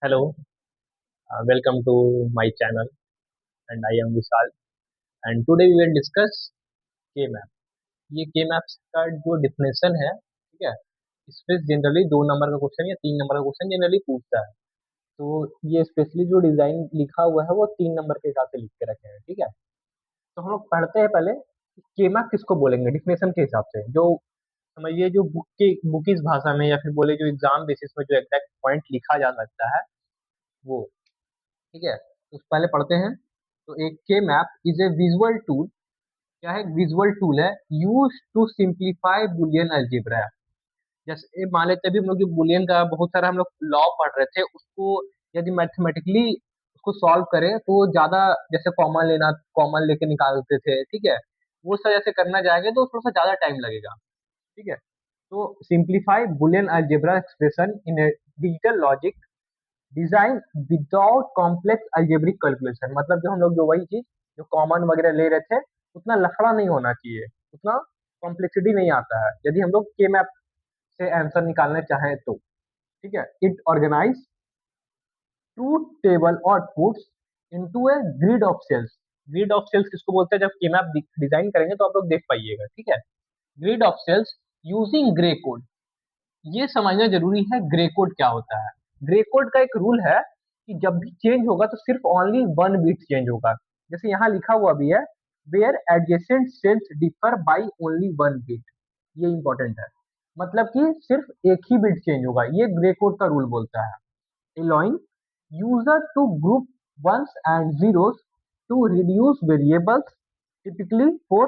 Hello, welcome to my channel and I am Vishal and today we will discuss K-map। ये K-maps का जो definition है, ठीक है, इसमें जनरली 2 नंबर का क्वेश्चन या 3 नंबर का क्वेश्चन जनरली पूछता है। तो ये स्पेशली जो डिजाइन लिखा हुआ है वो 3 नंबर के हिसाब से लिख के रखे हैं, ठीक है। तो हम लोग पढ़ते हैं पहले K-map किसको बोलेंगे डिफिनेशन के हिसाब से, जो समझिए जो बुकिस भाषा में या फिर बोले जो एग्जाम बेसिस में जो एग्जैक्ट पॉइंट लिखा जा सकता है वो, ठीक है। तो पहले पढ़ते हैं। तो एक K map is a visual tool. क्या है? विजुअल टूल है use to simplify Boolean algebra. जैसे मान लेते हैं अभी हम लोग जो बुलियन का बहुत सारा हम लोग लॉ पढ़ रहे थे, उसको यदि मैथमेटिकली उसको सॉल्व करें तो ज्यादा, जैसे कॉमन लेके निकालते थे, ठीक है। वो सब जैसे करना जाएंगे तो थोड़ा सा ज्यादा टाइम लगेगा, ठीक है। तो simplify Boolean algebra expression in digital logic design without complex algebraic calculation. मतलब जो हम लोग जो वही चीज जो कॉमन वगैरह ले रहे थे, उतना लफड़ा नहीं होना चाहिए, उतना कॉम्प्लेक्सिटी नहीं आता है यदि हम लोग के मैप से आंसर निकालना चाहें तो, ठीक है। It organize truth table outputs into a grid of cells. Grid of cells किसको बोलते हैं? जब के मैप डिजाइन करेंगे तो आप लोग देख पाइएगा, ठीक है। Grid of cells using Gray code. ये समझना जरूरी है ग्रे कोड क्या होता है। ग्रे कोड का एक रूल है कि जब भी चेंज होगा तो सिर्फ ओनली वन बिट चेंज होगा। जैसे यहाँ लिखा हुआ भी है, where adjacent cells differ by only one bit. ये इंपॉर्टेंट है, मतलब कि सिर्फ एक ही बिट चेंज होगा, ये ग्रे कोड का रूल बोलता है। allowing user to group ones and zeros to reduce variables, typically for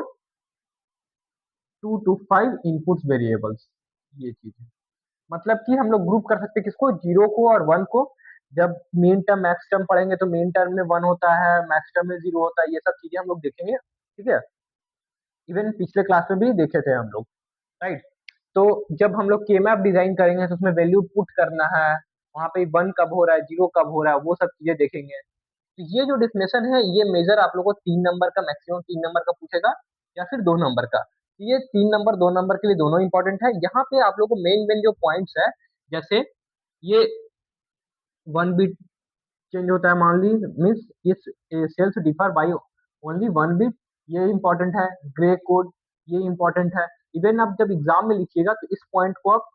2 to 5 inputs variables। ये चीज है, मतलब कि हम लोग ग्रुप कर सकते हैं किसको? जीरो को और वन को। जब मीन टर्म मैक्स टर्म पढ़ेंगे तो मीन टर्म में वन होता है, मैक्स टर्म में जीरो होता है, ये सब चीजें हम लोग देखेंगे, ठीक है। इवन पिछले क्लास में भी देखे थे हम लोग, राइट। तो जब हम लोग के मैप डिजाइन करेंगे तो उसमें वैल्यू पुट करना है, वहां पे वन कब हो रहा है, जीरो कब हो रहा है, वो सब चीजें देखेंगे। तो ये जो डेफिनेशन है ये मेजर आप लोग को 3 नंबर का, मैक्सिमम 3 नंबर का पूछेगा या फिर 2 नंबर का। ये 3 नंबर 2 नंबर के लिए दोनों इंपॉर्टेंट है। यहाँ पे आप लोग को मेन मेन जो पॉइंट्स है, जैसे ये वन बिट चेंज होता है, मान ली मीन्स इस cells differ by only one bit, ये इंपॉर्टेंट है। ग्रे कोड, ये इंपॉर्टेंट है। इवन आप जब एग्जाम में लिखिएगा तो इस पॉइंट को आप,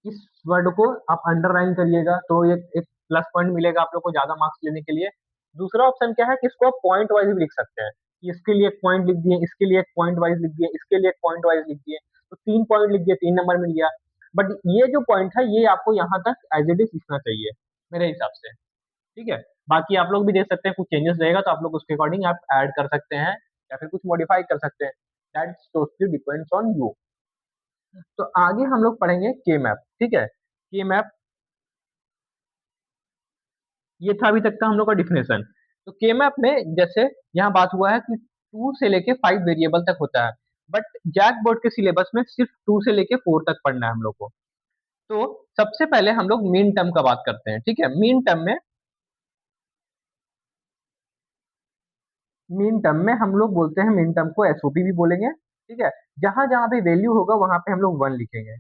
इस वर्ड को आप अंडरलाइन करिएगा तो एक प्लस पॉइंट मिलेगा आप लोग को ज्यादा मार्क्स लेने के लिए। दूसरा ऑप्शन क्या है कि इसको आप पॉइंट वाइज भी लिख सकते हैं कि इसके लिए एक पॉइंट लिख दिए, इसके लिए एक पॉइंट वाइज लिख दिए, इसके लिए एक पॉइंट वाइज लिख दिए, तो 3 पॉइंट लिख दिए, 3 नंबर मिल गया। बट ये जो पॉइंट है ये आपको यहाँ तक एज इट इज लिखना चाहिए मेरे हिसाब से, ठीक है। बाकी आप लोग भी देख सकते हैं, कुछ चेंजेस रहेगा तो आप लोग उसके अकॉर्डिंग आप ऐड कर सकते हैं या फिर कुछ मॉडिफाई कर सकते हैं। That totally depends on you. तो आगे हम लोग पढ़ेंगे के मैप, ठीक है। के मैप, ये था अभी तक का हम लोग का डिफिनेशन। तो के मैप में जैसे यहाँ बात हुआ है कि 2 से लेके 5 वेरिएबल तक होता है, बट जैक बोर्ड के सिलेबस में सिर्फ 2 से लेके 4 तक पढ़ना है हम लोग को। तो सबसे पहले हम लोग मीन टर्म का बात करते हैं, ठीक है। मीन टर्म में हम लोग बोलते हैं, मीन टर्म को एसओपी भी बोलेंगे, ठीक है। जहां जहां पे वैल्यू होगा वहां पे हम लोग वन लिखेंगे।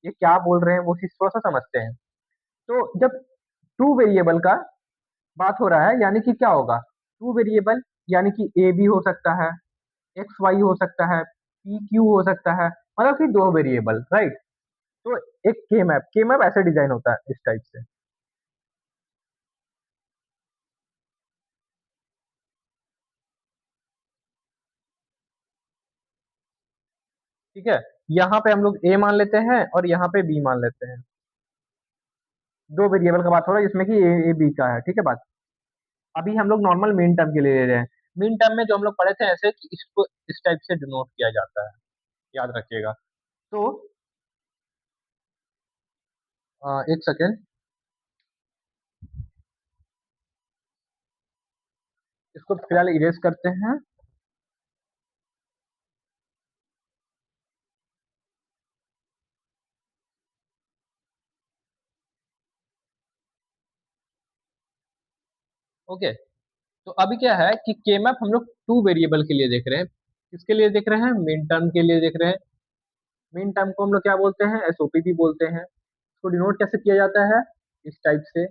ये क्या बोल रहे हैं वो चीज थोड़ा सा समझते हैं। तो जब 2 वेरिएबल का बात हो रहा है, यानी कि क्या होगा? 2 वेरिएबल यानी कि ए बी हो सकता है, एक्स वाई हो सकता है, पी क्यू हो सकता है, मतलब कि 2 वेरिएबल, राइट। तो एक के मैप ऐसे डिजाइन होता है इस टाइप से, ठीक है। यहाँ पे हम लोग ए मान लेते हैं और यहाँ पे बी मान लेते हैं। 2 वेरिएबल का बात हो रहा है जिसमें कि ए बी का है, ठीक है बात। अभी हम लोग नॉर्मल मीन टर्म के लिए ले रहे हैं। मीन टर्म में जो हम लोग पढ़े थे ऐसे कि इसको इस टाइप से डिनोट किया जाता है, याद रखिएगा। तो 1 सेकेंड, इसको फिलहाल इरेज करते हैं। ओके। तो अभी क्या है कि के मैप हम लोग 2 वेरिएबल के लिए देख रहे हैं। किसके लिए देख रहे हैं? मीन टर्म के लिए देख रहे हैं। मीन टर्म को हम लोग क्या बोलते हैं? एसओपी भी बोलते हैं। इसको डिनोट कैसे किया जाता है? इस टाइप से।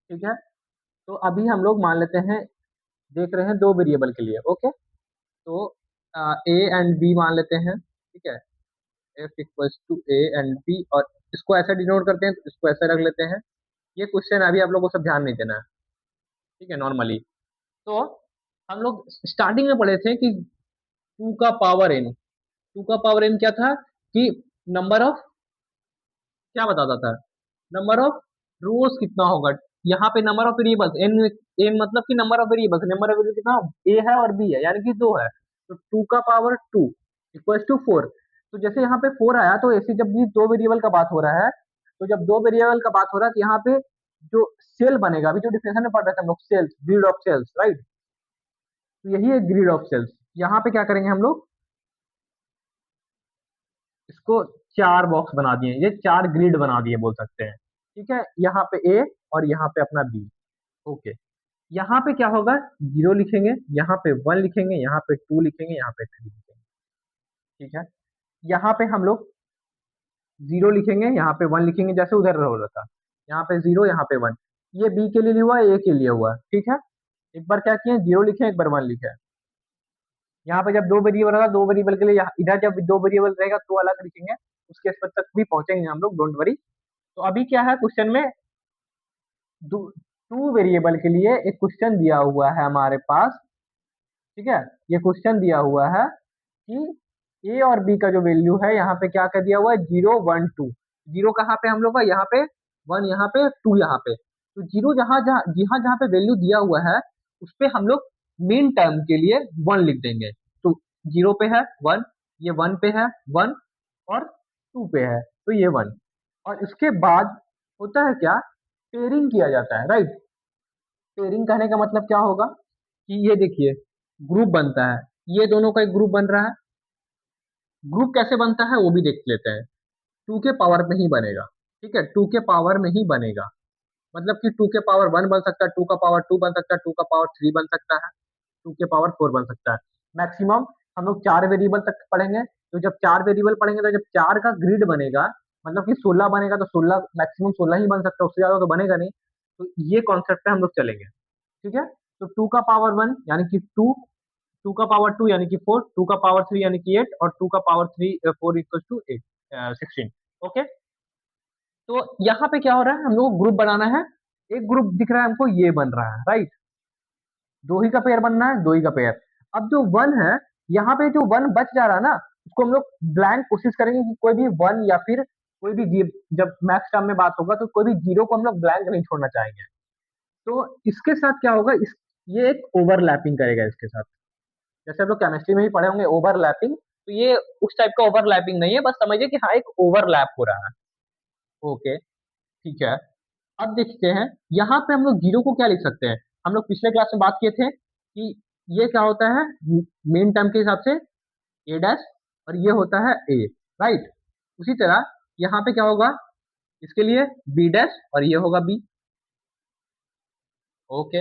ठीक है। तो अभी हम लोग मान लेते हैं, देख रहे हैं दो वेरिएबल के लिए। ओके, तो ए एंड बी मान लेते हैं, ठीक है। F equals to A and B, और इसको ऐसा डिनोट करते हैं, तो इसको ऐसा रख लेते हैं। ये क्वेश्चन अभी आप लोग को सब ध्यान नहीं देना है, ठीक है, नॉर्मली। तो हम लोग स्टार्टिंग में पढ़े थे कि टू का पावर एन, टू का पावर एन क्या था कि नंबर ऑफ, क्या बताता था, नंबर ऑफ रोज कितना होगा। यहाँ पे number of variables N, N मतलब कि number of variables, number of variable कितना, ए है और बी है, यानी कि दो है। तो टू का power two equals to four. तो जैसे यहाँ पे फोर आया, तो ऐसे जब भी दो वेरिएबल का बात हो रहा है, तो जब दो वेरिएबल का बात हो रहा है, तो यहाँ पे जो सेल बनेगा, अभी जो डिफिनेशन में पढ़ रहे थे हम लोग, cells, grid of cells, right. तो यही है ग्रिड ऑफ सेल्स। यहाँ पे क्या करेंगे हम लोग, इसको चार बॉक्स बना दिए, ये चार ग्रिड बना दिए बोल सकते हैं, ठीक है। यहाँ पे ए और यहाँ पे अपना बी। ओके, यहाँ पे क्या होगा, जीरो लिखेंगे, यहाँ पे वन लिखेंगे, यहाँ पे टू लिखेंगे, यहाँ पे थ्री लिखेंगे, ठीक है। यहाँ पे हम लोग जीरो लिखेंगे, यहाँ पे वन लिखेंगे, जैसे उधर हो रहा था, यहाँ पे जीरो, यहाँ पे वन। ये बी के लिए हुआ, ए के लिए हुआ, ठीक है। एक बार क्या किए, जीरो लिखे, एक बार वन लिखे। यहाँ पे जब दो वेरिएबल रहेगा, दो वेरिएबल के लिए इधर जब दो वेरिएबल रहेगा तो अलग लिखेंगे, उसके स्टेप तक भी पहुंचेंगे हम लोग, डोंट वरी। तो अभी क्या है क्वेश्चन में, टू वेरिएबल के लिए एक क्वेश्चन दिया हुआ है हमारे पास, ठीक है। ये क्वेश्चन दिया हुआ है कि ए और बी का जो वैल्यू है, यहाँ पे क्या कर दिया हुआ है, जीरो वन टू। जीरो कहाँ पे हम लोग का, यहाँ पे वन, यहाँ पे टू, यहाँ पे। तो जीरो जहाँ जहाँ जहाँ जहाँ पे वैल्यू दिया हुआ है, उस पे हम लोग मेन टर्म के लिए वन लिख देंगे। तो जीरो पे है वन, ये वन पे है वन, और टू पे है तो ये वन। और इसके बाद होता है क्या, पेयरिंग किया जाता है, राइट। पेयरिंग कहने का मतलब क्या होगा कि ये देखिए, ग्रुप बनता है, ये दोनों का एक ग्रुप बन रहा है। ग्रुप कैसे बनता है वो भी देख लेते हैं। टू के पावर में ही बनेगा, ठीक है, टू के पावर में ही बनेगा। मतलब कि टू के पावर वन बन सकता है, टू का पावर टू बन सकता है, टू का पावर थ्री बन सकता है, टू के पावर फोर बन सकता है। मैक्सिमम हम लोग चार वेरिएबल तक पढ़ेंगे। तो जब चार वेरिएबल पढ़ेंगे, तो जब चार का ग्रिड बनेगा, मतलब कि 16 बनेगा, तो 16 मैक्सिमम 16 ही बन सकता है, उससे ज्यादा तो बनेगा नहीं। तो ये कॉन्सेप्ट पे हम लोग चलेंगे, ठीक है। तो टू का पावर वन यानी कि टू, टू का पावर टू यानी कि फोर, टू का पावर थ्री यानी कि एट, और टू का power three four equal to eight, 16। Okay, तो यहाँ पे क्या हो रहा है, हम लोग को ग्रुप बनाना है। एक ग्रुप दिख रहा है हमको, ये बन रहा है, राइट। दो ही का पेयर बनना है, दो ही का पेयर। अब जो वन है, यहाँ पे जो वन बच जा रहा है ना, उसको हम लोग ब्लैंक कोशिश करेंगे कि कोई भी वन या फिर कोई भी जब मैक्स टर्म में बात होगा, तो कोई भी जीरो को हम लोग ब्लैंक नहीं छोड़ना चाहेंगे। तो इसके साथ क्या होगा, इस ये एक ओवरलैपिंग करेगा इसके साथ। जैसे आप लोग केमिस्ट्री में ही पढ़े होंगे ओवरलैपिंग, तो ये उस टाइप का ओवरलैपिंग नहीं है, बस समझिए कि हाँ एक ओवरलैप हो रहा है। ओके, ठीक है। अब देखते हैं, यहाँ पे हम लोग जीरो को क्या लिख सकते हैं। हम लोग पिछले क्लास में बात किए थे कि ये क्या होता है, मेन टर्म के हिसाब से ए डैश, और ये होता है ए, राइट। उसी तरह यहाँ पे क्या होगा, इसके लिए बी डैश, और ये होगा बी। ओके,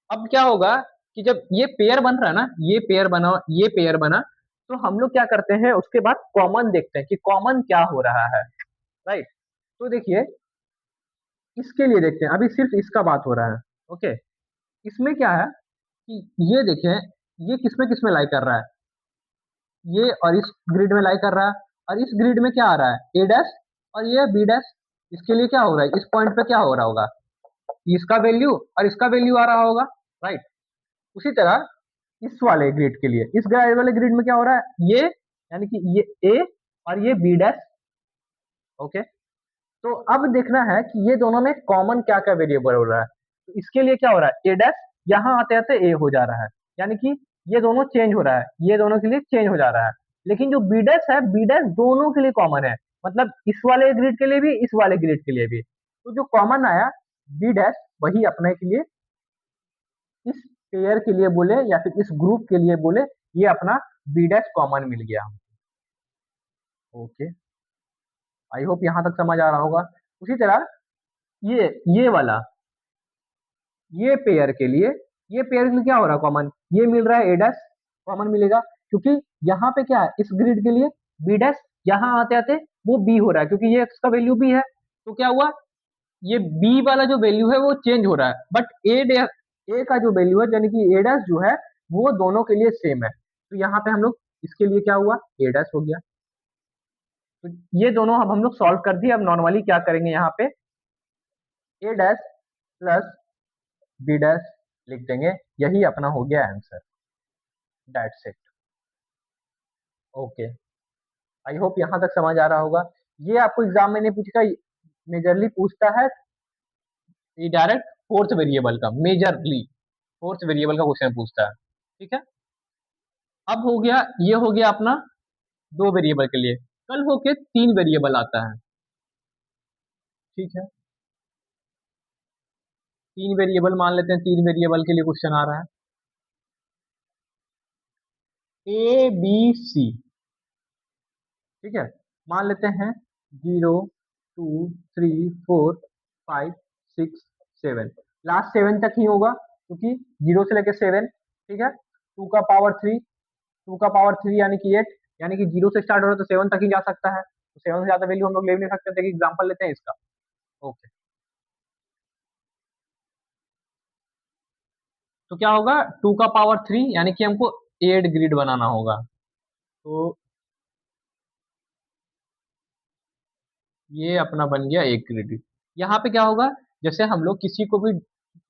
अब क्या होगा कि जब ये पेयर बन रहा है ना, ये पेयर बना, ये पेयर बना, तो हम लोग क्या करते हैं, उसके बाद कॉमन देखते हैं कि कॉमन क्या हो रहा है, राइट। तो देखिए, इसके लिए देखते हैं, अभी सिर्फ इसका बात हो रहा है। ओके, इसमें क्या है कि ये देखें, ये किसमें किसमें लाई कर रहा है, ये और इस ग्रिड में लाई कर रहा है, और इस ग्रिड में क्या आ रहा है, ए डैश, और ये बी डैश। इसके लिए क्या हो रहा है, इस पॉइंट पे क्या हो रहा होगा, इसका वैल्यू और इसका वैल्यू आ रहा होगा, राइट। उसी तरह इस वाले ग्रिड के लिए, इस वाले ग्रिड में क्या हो रहा है, ये यानी कि ये ए और ये बी डैश। ओके, तो अब देखना है कि ये दोनों में कॉमन क्या क्या वेरिएबल हो रहा है। तो इसके लिए क्या हो रहा है, ए डैश यहाँ आते आते ए हो जा रहा है, यानी कि ये दोनों चेंज हो रहा है, ये दोनों के लिए चेंज हो जा रहा है। लेकिन जो बी डैश है, बी डैश दोनों के लिए कॉमन है, मतलब इस वाले ग्रिड के लिए भी, इस वाले ग्रिड के लिए भी। तो जो कॉमन आया बी डैश, वही अपने के लिए, इस पेयर के लिए बोले या फिर इस ग्रुप के लिए बोले, ये अपना बी डैश कॉमन मिल गया। ओके, आई होप यहाँ तक समझ आ रहा होगा। उसी तरह ये वाला, ये पेयर के लिए, ये पेयर के लिए क्या हो रहा है कॉमन, ये मिल रहा है ए डैश, कॉमन मिलेगा, क्योंकि यहाँ पे क्या है, इस ग्रिड के लिए बी डैश, यहाँ आते आते वो बी हो रहा है, क्योंकि ये एक्स का वैल्यू बी है। तो क्या हुआ, ये बी वाला जो वैल्यू है वो चेंज हो रहा है, बट ए का जो वैल्यू है यानी कि ए डैश जो है वो दोनों के लिए सेम है। तो यहाँ पे हम लोग इसके लिए क्या हुआ, ए डैश हो गया। तो ये दोनों अब हम लोग सॉल्व कर दिए। अब नॉर्मली क्या करेंगे, यहाँ पे ए डैश प्लस बी डैश लिख देंगे, यही अपना हो गया answer. That's it. Okay, I hope यहाँ तक समझ आ रहा होगा। ये आपको एग्जाम में नहीं पूछेगा, मेजरली पूछता है ये डायरेक्ट फोर्थ वेरिएबल का, मेजरली फोर्थ वेरिएबल का क्वेश्चन पूछता है। ठीक है, अब हो गया, ये हो गया अपना दो वेरिएबल के लिए। कल होके तीन वेरिएबल आता है। ठीक है, तीन वेरिएबल मान लेते हैं, तीन वेरिएबल के लिए क्वेश्चन आ रहा है। ए बी सी, ठीक है, मान लेते हैं 0 2 3 4 5 6 7, लास्ट 7 तक ही होगा क्योंकि 0 से लेके 7। ठीक है, 2 का पावर 3, 2 का पावर 3 यानी कि 8, यानी कि 0 से स्टार्ट हो रहा है तो 7 तक ही जा सकता है। तो 7 से ज्यादा वैल्यू हम लोग ले भी नहीं सकते। देखिए एग्जाम्पल लेते हैं इसका। ओके, तो क्या होगा, 2 का पावर 3 यानी कि हमको 8 ग्रिड बनाना होगा। तो ये अपना बन गया एक ग्रिड। यहाँ पे क्या होगा, जैसे हम लोग किसी को भी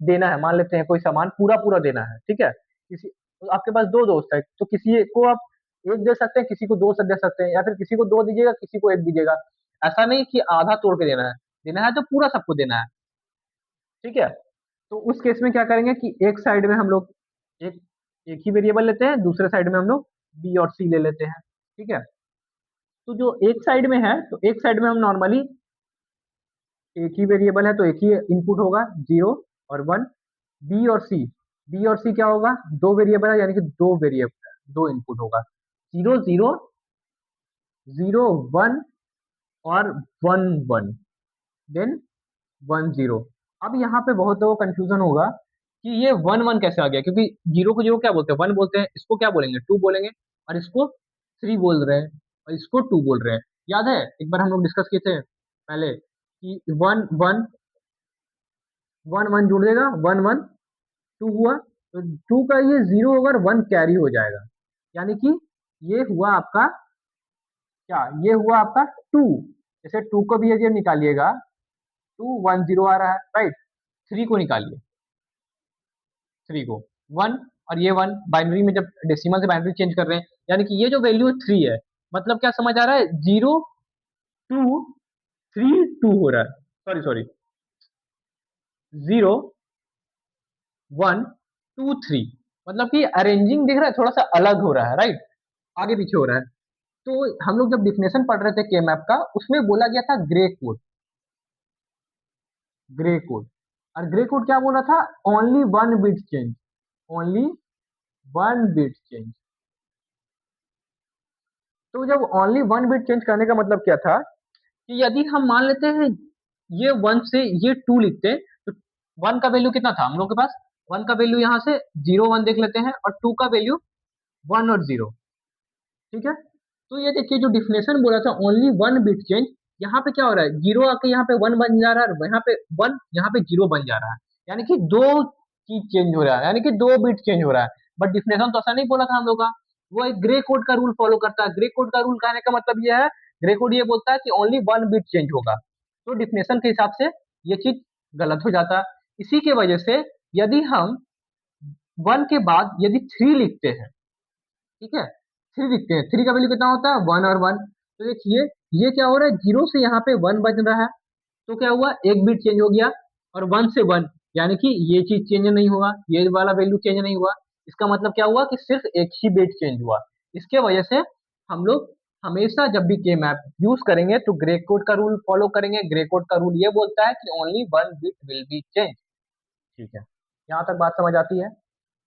देना है, मान लेते हैं कोई सामान पूरा पूरा देना है। ठीक है, किसी, तो आपके पास दो दोस्त है तो किसी को आप एक दे सकते हैं, किसी को दो दे सकते हैं, या फिर किसी को दो दीजिएगा, किसी को एक दीजिएगा। ऐसा नहीं कि आधा तोड़ के देना है, देना है तो पूरा सबको देना है। ठीक है, तो उस केस में क्या करेंगे कि एक साइड में हम लोग एक एक ही वेरिएबल लेते हैं, दूसरे साइड में हम लोग बी और सी ले लेते हैं। ठीक है, तो जो एक साइड में है, तो एक साइड में हम नॉर्मली एक ही वेरिएबल है तो एक ही इनपुट होगा, 0 और 1। बी और सी, बी और सी क्या होगा, दो वेरिएबल है यानी कि दो वेरिएबल, दो इनपुट होगा, 0 0 0 1 और 1 1, देन 1 0। अब यहाँ पे बहुत लोगों को कंफ्यूजन होगा कि ये 1 1 कैसे आ गया, क्योंकि जीरो को जीरो क्या बोलते हैं, वन बोलते हैं, इसको क्या बोलेंगे, टू बोलेंगे, और इसको थ्री बोल रहे हैं, और इसको टू बोल रहे हैं। याद है एक बार हम लोग डिस्कस किए थे पहले कि वन वन, वन वन जुड़ देगा, 1 1 2 हुआ, तो टू का ये 0 अगर 1 कैरी हो जाएगा, यानी कि ये हुआ आपका क्या, ये हुआ आपका टू। जैसे टू को भी यदि निकालिएगा, 2 1 0 आ रहा है, राइट। थ्री को निकालिए, थ्री को 1, और ये 1 बाइनरी में जब डेसिमल से बाइनरी चेंज कर रहे हैं, यानी कि ये जो वैल्यू 3 है, मतलब क्या समझ आ रहा है, 0 2 3 2 हो रहा है, सॉरी सॉरी, 0 1 2 3, मतलब कि अरेंजिंग दिख रहा है, थोड़ा सा अलग हो रहा है, राइट, आगे पीछे हो रहा है। तो हम लोग जब डिफिनेशन पढ़ रहे थे के मैप का, उसमें बोला गया था ग्रे कोड, ग्रे कोड। और ग्रे कोड क्या बोला था, only one bit change, only one bit change. तो जब ओनली वन बिट चेंज करने का मतलब क्या था कि यदि हम मान लेते हैं ये 1 से ये 2 लिखते हैं, तो 1 का वैल्यू कितना था हम लोग के पास, 1 का वैल्यू यहाँ से 0 1 देख लेते हैं, और 2 का वैल्यू 1 और 0। ठीक है, तो ये देखिए जो डिफिनेशन बोला था ओनली वन बिट चेंज, यहाँ पे क्या हो रहा है, जीरो आके यहाँ पे 1 बन जा रहा है, और यहाँ पे 1, यहाँ पे 0 बन जा रहा है, यानी कि दो चीज चेंज हो रहा है, यानी कि दो बिट चेंज हो रहा है। बट डिफिनेशन तो ऐसा नहीं बोला था हम लोग का, वो एक ग्रे कोड का रूल फॉलो करता है। ग्रे कोड का रूल कहने का मतलब ये है, ग्रे कोड ये बोलता है कि ओनली वन बिट चेंज होगा। तो डिफिनेशन के हिसाब से ये चीज गलत हो जाता है। इसी के वजह से यदि हम 1 के बाद यदि 3 लिखते हैं, ठीक है, 3 लिखते हैं, 3 का वैल्यू कितना होता है, 1 और 1। तो देखिए ये क्या हो रहा है, 0 से यहाँ पे 1 बन रहा है, तो क्या हुआ, एक बिट चेंज हो गया, और 1 से 1, यानी कि ये चीज चेंज नहीं हुआ, ये वाला वैल्यू चेंज नहीं हुआ। इसका मतलब क्या हुआ कि सिर्फ एक ही बिट चेंज हुआ। इसके वजह से हम लोग हमेशा जब भी के मैप यूज करेंगे तो ग्रे कोड का रूल फॉलो करेंगे। ग्रे कोड का रूल ये बोलता है कि only one bit will be change. ठीक है, यहाँ तक बात समझ आती है।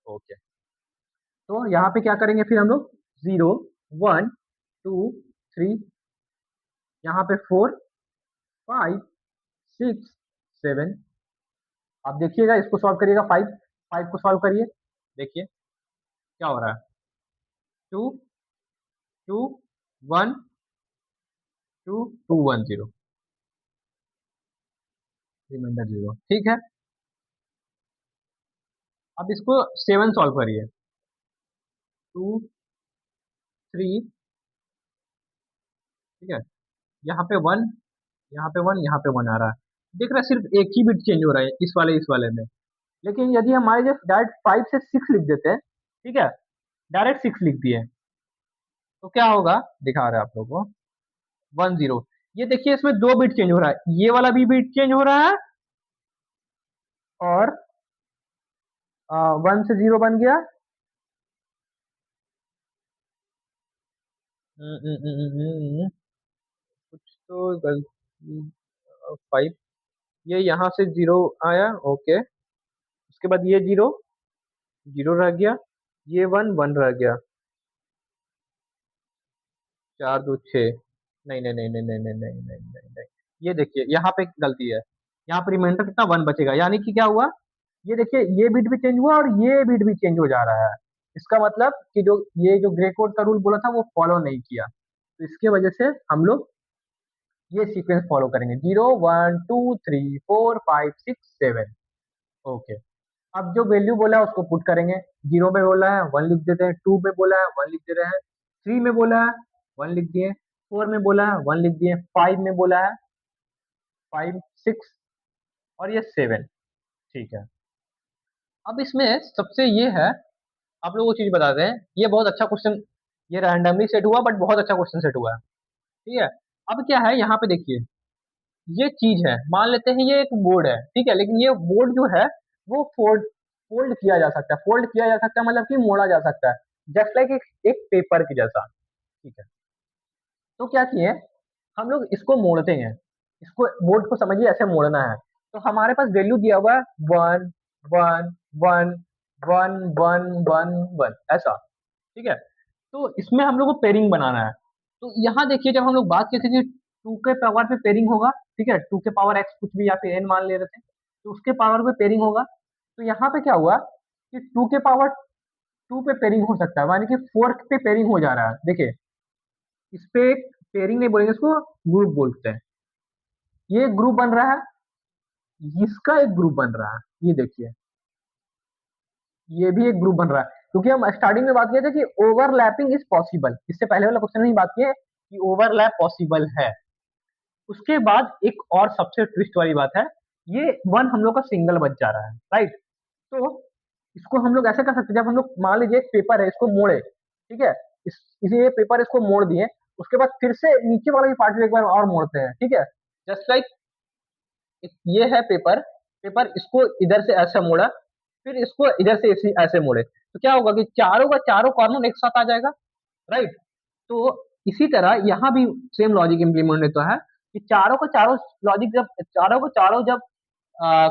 ओके, तो यहाँ पे क्या करेंगे फिर हम लोग, 0 1 2 3, यहाँ पे 4 5 6 7। आप देखिएगा, इसको सॉल्व करिएगा, 5 को सॉल्व करिए, देखिए क्या हो रहा है, 2 2 1 2 2 1 0। रिमाइंडर 0, ठीक है। अब इसको 7 सॉल्व करिए। 2 3, ठीक है। यहाँ पे 1, यहाँ पे 1, यहाँ पे 1 आ रहा है। देख रहा है, सिर्फ एक ही बिट चेंज हो रहा है इस वाले में। लेकिन यदि हमारे जस्ट डायरेक्ट 5 से 6 लिख देते हैं, ठीक है, डायरेक्ट 6 लिख दिए, तो क्या होगा, दिखा रहे हैं आप लोगों को। 1 0, ये देखिए इसमें 2 बिट चेंज हो रहा है, ये वाला भी बिट चेंज हो रहा है, और 1 से 0 बन गया। कुछ तो गलती। 5, ये यहाँ से 0 आया, ओके। उसके बाद ये 0 0 रह गया, ये 1 1 रह गया। 4 2 6, नहीं नहीं नहीं नहीं नहीं नहीं नहीं नहीं नहीं नहीं। ये देखिए यहाँ पे गलती है, यहाँ पे रिमाइंडर कितना 1 बचेगा, यानी कि क्या हुआ, ये देखिए ये बिट भी चेंज हुआ और ये बिट भी चेंज हो जा रहा है। इसका मतलब कि जो ये जो ग्रे कोड का रूल बोला था वो फॉलो नहीं किया, तो इसके वजह से हम लोग ये सीक्वेंस फॉलो करेंगे, 0 1 2 3 4 5 6 7। ओके। अब जो वैल्यू बोला है उसको पुट करेंगे। 0 में बोला है 1 लिख देते हैं, 2 में बोला है 1 लिख दे रहे हैं, 3 में बोला है 1 लिख दिए, 4 में बोला है 1 लिख दिए, 5 में बोला है 5 6, और ये 7, ठीक है। अब इसमें सबसे ये है, आप लोगों को चीज बताते हैं, ये बहुत अच्छा क्वेश्चन, ये रैंडमली सेट हुआ बट बहुत अच्छा क्वेश्चन सेट हुआ है, ठीक है। अब क्या है, यहाँ पे देखिए, ये चीज है, मान लेते हैं ये एक बोर्ड है, ठीक है, लेकिन ये बोर्ड जो है वो फोल्ड फोल्ड किया जा सकता है, फोल्ड किया जा सकता है, मतलब कि मोड़ा जा सकता है, जस्ट लाइक एक पेपर के जैसा, ठीक है। तो क्या किए, हम लोग इसको मोड़ते हैं, इसको बोर्ड को समझिए ऐसे मोड़ना है। तो हमारे पास वैल्यू दिया हुआ है 1 1 1 1 1 1 1 ऐसा, ठीक है। तो इसमें हम लोग को पेयरिंग बनाना है। तो यहाँ देखिए, जब हम लोग बात करते थे कि 2 के पावर पे पेयरिंग होगा, ठीक है, 2 के पावर x कुछ भी या फिर n मान ले रहे थे, तो उसके पावर पे पेयरिंग होगा। तो यहाँ पे क्या हुआ कि 2 के पावर 2 पे पेयरिंग हो सकता है, यानी कि 4 पे पेयरिंग हो जा रहा है। देखिए, इस पे पेयरिंग नहीं बोलेंगे, इसको ग्रुप बोलते हैं। ये ग्रुप बन रहा है, इसका एक ग्रुप बन रहा है, ये देखिए, ये भी एक ग्रुप बन रहा है, क्योंकि हम स्टार्टिंग में बात किए थे कि ओवरलैपिंग इज पॉसिबल, इससे पहले वाला क्वेश्चन में ही बात किए कि ओवरलैप पॉसिबल है। उसके बाद एक और सबसे ट्विस्ट वाली बात है, ये 1 हम लोग का सिंगल बच जा रहा है, राइट। तो इसको हम लोग ऐसा कर सकते हैं, जब हम लोग मान लीजिए एक पेपर है, इसको मोड़े, ठीक है, इसे ये पेपर इसको मोड़ दिए, उसके बाद फिर से नीचे वाला भी पार्ट एक बार और मोड़ते हैं, ठीक है, जस्ट लाइक ये है पेपर, पेपर इसको इधर से ऐसे मोड़ा, फिर इसको इधर से ऐसे मोड़े, तो क्या होगा कि चारों का चारों कॉर्नर एक साथ आ जाएगा, राइट। तो इसी तरह यहाँ भी सेम लॉजिक इम्प्लीमेंट होता है कि चारों का चारों लॉजिक, जब चारों को चारों जब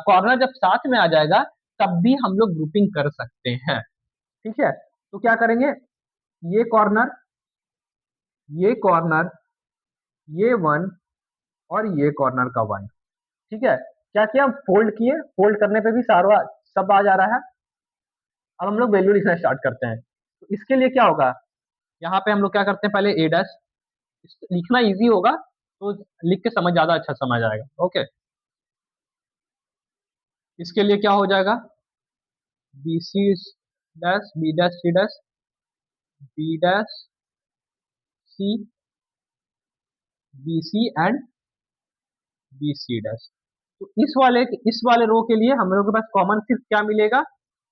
कॉर्नर जब साथ में आ जाएगा, तब भी हम लोग ग्रुपिंग कर सकते हैं, ठीक है। तो क्या करेंगे, ये कॉर्नर, ये कॉर्नर, ये 1, और ये कॉर्नर का 1, ठीक है। क्या किया, हम फोल्ड किए, फोल्ड करने पे भी सारा सब आ जा रहा है। अब हम लोग वैल्यू लिखना स्टार्ट करते हैं। तो इसके लिए क्या होगा, यहाँ पे हम लोग क्या करते हैं, पहले ए डैश, लिखना इजी होगा तो लिख के समझ ज्यादा अच्छा समझ आएगा, ओके। इसके लिए क्या हो जाएगा, B C dash, B dash C dash, B dash C, B C and B C dash. तो इस वाले रो के लिए हम लोग के पास कॉमन सिर्फ क्या मिलेगा,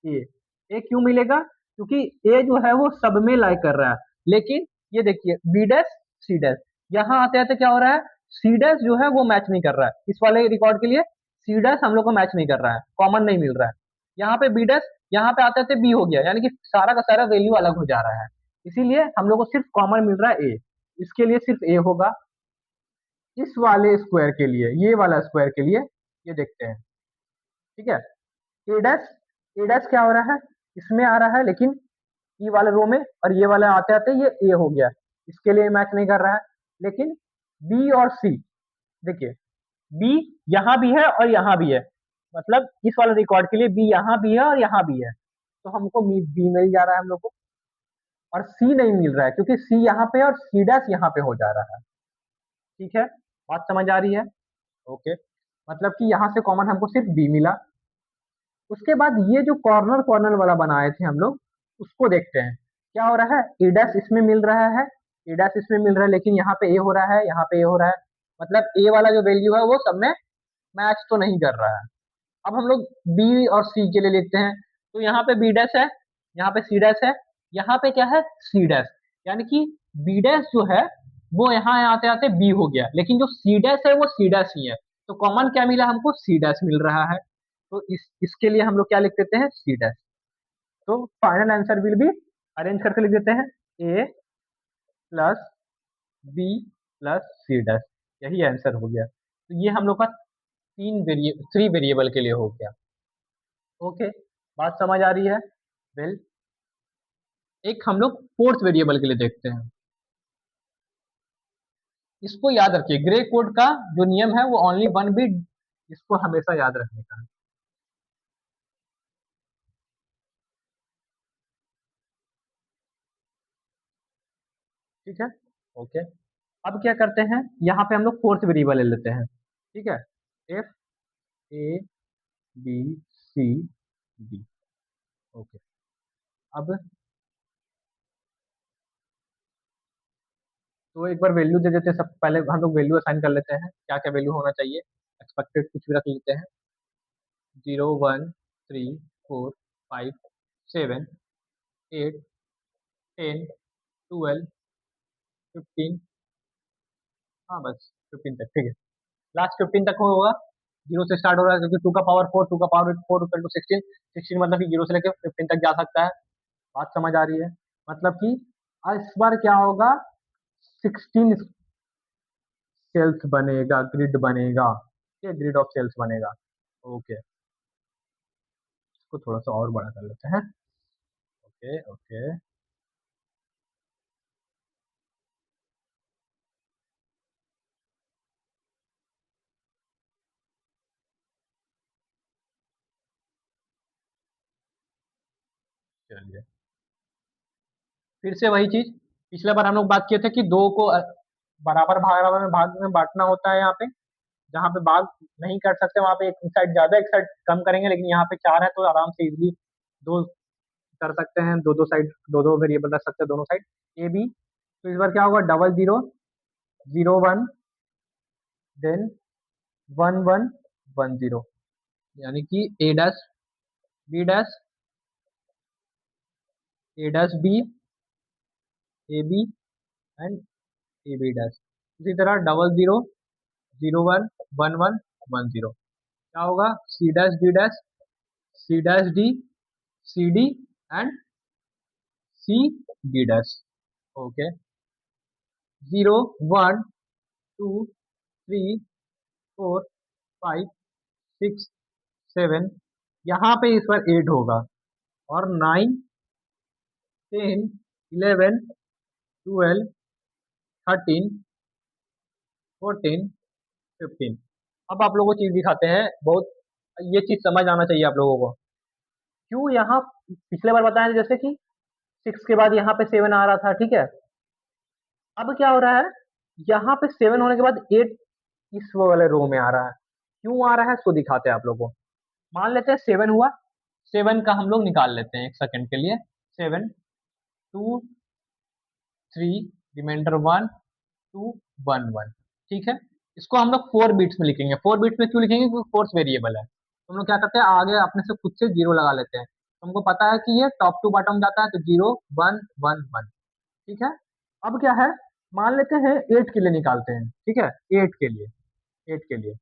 ए। ए क्यों मिलेगा, क्योंकि ए जो है वो सब में लाई कर रहा है, लेकिन ये देखिए बी डैश सी डैश, यहाँ आते आते क्या हो रहा है, सी डैश जो है वो मैच नहीं कर रहा है, इस वाले रिकॉर्ड के लिए सी डैश हम लोग को मैच नहीं कर रहा है, कॉमन नहीं मिल रहा है। यहाँ पे बी डैश, यहाँ पे आते आते बी हो गया, यानी कि सारा का सारा वैल्यू अलग हो जा रहा है, इसीलिए हम लोग को सिर्फ कॉमन मिल रहा है ए। इसके लिए सिर्फ ए होगा। इस वाले स्क्वायर के लिए, ये वाला स्क्वायर के लिए, ये देखते हैं, ठीक है। ए डैश, ए डैश क्या हो रहा है, इसमें आ रहा है, लेकिन ई वाले रो में, और ये वाला आते आते ये ए हो गया, इसके लिए मैच नहीं कर रहा है। लेकिन बी और सी, देखिए, बी यहाँ भी है और यहाँ भी है, मतलब इस वाले रिकॉर्ड के लिए बी यहाँ भी है और यहाँ भी है, तो हमको बी मिल जा रहा है हम लोग को, और सी नहीं मिल रहा है क्योंकि सी यहाँ पे और सी डैश यहाँ पे हो जा रहा है, ठीक है। बात समझ आ रही है, ओके। मतलब कि यहाँ से कॉमन हमको सिर्फ बी मिला। उसके बाद ये जो कॉर्नर कॉर्नर वाला बनाए थे हम लोग, उसको देखते हैं क्या हो रहा है। ए डैश इसमें मिल रहा है, ए डैश इसमें मिल रहा है, लेकिन यहाँ पे ए हो रहा है, यहाँ पे ए हो रहा है। मतलब ए वाला जो वैल्यू है वो सब में मैच तो नहीं कर रहा है। अब हम लोग बी और सी के लिए लिखते हैं। तो यहाँ पे बी डैश है, यहाँ पे सी डैश है, यहाँ पे क्या है, सी डैश। यानी कि बी डैश जो है वो यहाँ आते आते बी हो गया, लेकिन जो सी डैश है वो सी डैश ही है। तो कॉमन क्या मिला हमको, सी डैश मिल रहा है। तो इसके लिए हम लोग क्या लिख देते हैं, सी डैश। तो final answer will be, arrange करके लिख देते हैं, A plus B plus C dash. यही आंसर हो गया। तो ये हम लोग का थ्री वेरिएबल के लिए हो गया। ओके, बात समझ आ रही है। वेल, एक हम लोग फोर्थ वेरिएबल के लिए देखते हैं। इसको याद रखिए, ग्रे कोड का जो नियम है वो ओनली वन बिट, इसको हमेशा याद रखने का है। ठीक है, ओके। अब क्या करते हैं, यहाँ पे हम लोग फोर्थ वेरिएबल ले लेते हैं। ठीक है, F A B C D. Okay, अब तो एक बार वैल्यू दे देते हैं। सब पहले हम लोग वैल्यू असाइन कर लेते हैं, क्या क्या वैल्यू होना चाहिए। एक्सपेक्टेड कुछ भी रख लेते हैं, 0 1 3 4 5 7 8 10 12 15। हाँ बस 15 तक, ठीक है। लास्ट 15 तक होगा। जीरो से स्टार्ट हो रहा है क्योंकि टू का पावर फोर, टू का पावर फोर इक्वल टू 16। 16 मतलब कि जीरो से लेकर 15 तक जा सकता है। बात समझ आ रही है। मतलब कि इस बार क्या होगा, 16 सेल्स बनेगा, ग्रिड बनेगा। ये ग्रिड ऑफ सेल्स बनेगा। ओके, इसको थोड़ा सा और बड़ा कर लेते हैं। ओके ओके, चलिए फिर से वही चीज। पिछले बार हम लोग बात किए थे कि दो को बराबर भाग में बांटना होता है। यहाँ पे जहाँ पे भाग नहीं कर सकते वहां पे एक साइड ज्यादा एक साइड कम करेंगे, लेकिन यहाँ पे चार है तो आराम से इजिली दो कर सकते हैं। दो दो साइड, दो दो वेरिएबल रख सकते हैं दोनों साइड, ए बी। तो इस बार क्या होगा, डबल जीरो, 0 1, देन 1 1 1 0। यानी कि A dash B dash, A dash B, A B and A B dash. इसी तरह डबल जीरो, 0 1 1 1 1 0। क्या होगा, C dash D dash, C dash D, C D and C D dash. Okay, 0 1 2 3 4 5 6 7। यहाँ पे इस बार 8 होगा, और 9 10 11 12 13 14 15। अब आप लोगों को चीज दिखाते हैं बहुत, ये चीज समझ आना चाहिए आप लोगों को। क्यों यहाँ पिछले बार बताया था जैसे कि 6 के बाद यहाँ पे 7 आ रहा था, ठीक है। अब क्या हो रहा है, यहाँ पे 7 होने के बाद 8 इस वाले रो में आ रहा है। क्यों आ रहा है इसको दिखाते हैं आप लोगों को। मान लेते हैं 7 हुआ, 7 का हम लोग निकाल लेते हैं एक सेकंड के लिए। 7 2 3, रिमाइंडर 1 2 1 1। ठीक है, इसको हम लोग 4 बिट्स में लिखेंगे। 4 बिट्स में क्यों लिखेंगे, क्योंकि फोर्थ वेरिएबल है। तो हम लोग क्या करते हैं, आगे अपने से खुद से जीरो लगा लेते हैं। तो हमको पता है कि ये टॉप टू बॉटम जाता है, तो 0 1 1 1। ठीक है, अब क्या है, मान लेते हैं 8 के लिए निकालते हैं। ठीक है, 8 के लिए, 8 के लिए,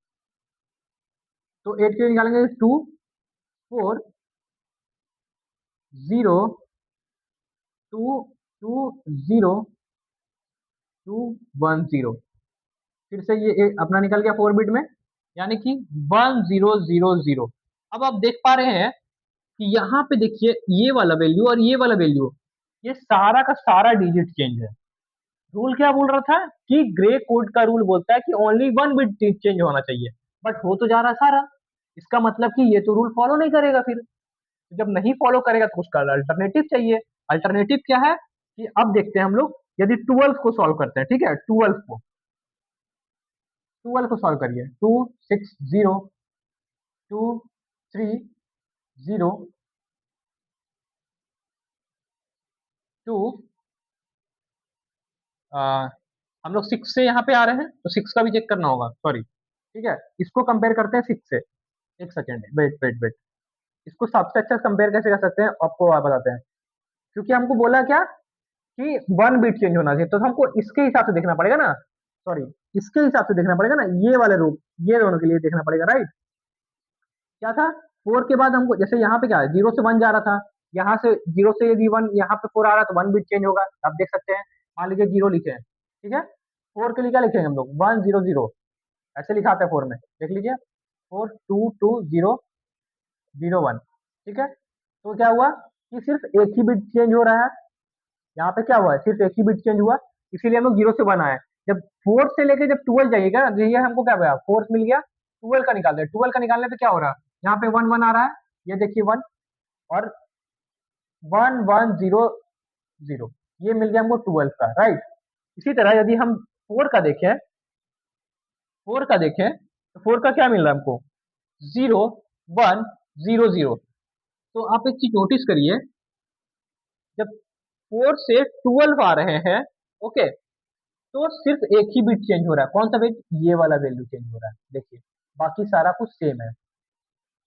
तो 8 के लिए निकालेंगे, 2 4 0 2 2 0 2 1 0। फिर से ये अपना निकल गया 4 बिट में, यानी कि 1 0 0 0। अब आप देख पा रहे हैं कि यहाँ पे देखिए ये वाला वैल्यू और ये वाला वैल्यू, ये सारा का सारा डिजिट चेंज है। रूल क्या बोल रहा था कि ग्रे कोड का रूल बोलता है कि ओनली वन बिट चेंज होना चाहिए, बट हो तो जा रहा है सारा। इसका मतलब कि ये तो रूल फॉलो नहीं करेगा। फिर जब नहीं फॉलो करेगा तो उसका अल्टरनेटिव चाहिए। अल्टरनेटिव क्या है, कि अब देखते हैं हम लोग, यदि 12 को सॉल्व करते हैं, ठीक है, 12 को, 12 को सॉल्व करिए। 2 6 0 2 3 0 2 हम लोग 6 से यहाँ पे आ रहे हैं तो 6 का भी चेक करना होगा, सॉरी। ठीक है, इसको कंपेयर करते हैं 6 से। एक सेकेंड, वेट वेट वेट। इसको सबसे अच्छा कंपेयर कैसे कर सकते हैं आपको बताते हैं। क्योंकि हमको बोला क्या कि 1 बिट चेंज होना चाहिए, तो हमको इसके हिसाब से देखना पड़ेगा ना, सॉरी, इसके हिसाब से देखना पड़ेगा ना, ये वाले रूप, ये दोनों के लिए देखना पड़ेगा, राइट। क्या था, 4 के बाद हमको, जैसे यहाँ पे क्या है, 0 से 1 जा रहा था, यहाँ से 0 से यदि 1 यहाँ पे 4 आ रहा है तो 1 बिट चेंज होगा। आप देख सकते हैं, मान लीजिए 0 लिखे हैं, ठीक है। 4 के लिए क्या लिखेंगे हम लोग, 1 0 0, ऐसे लिखा आता है 4 में, देख लीजिए, 4 2 2 0 0 1, ठीक है। तो क्या हुआ कि सिर्फ एक ही बिट चेंज हो रहा है, यहाँ पे क्या हुआ है, सिर्फ एक ही बिट चेंज हुआ, इसीलिए हम लोग 0 से 1 आए। जब 4 से लेके जब 12 जाइएगा, तो ये हमको क्या हुआ, 4 मिल गया, 12 का निकाल दे, 12 का निकालने पे क्या हो रहा है, यहाँ पे 1 1 आ रहा है, ये देखिए 1, और 1 1 0 0, ये मिल गया हमको 12 का, राइट। इसी तरह यदि हम 4 का देखें, 4 का क्या मिल रहा है हमको, 0 1 0 0। तो आप एक चीज नोटिस करिए, जब 4 से 12 आ रहे हैं, ओके, तो सिर्फ एक ही बिट चेंज हो रहा है, कौन सा बिट, ये वाला वैल्यू चेंज हो रहा है, देखिए, बाकी सारा कुछ सेम है।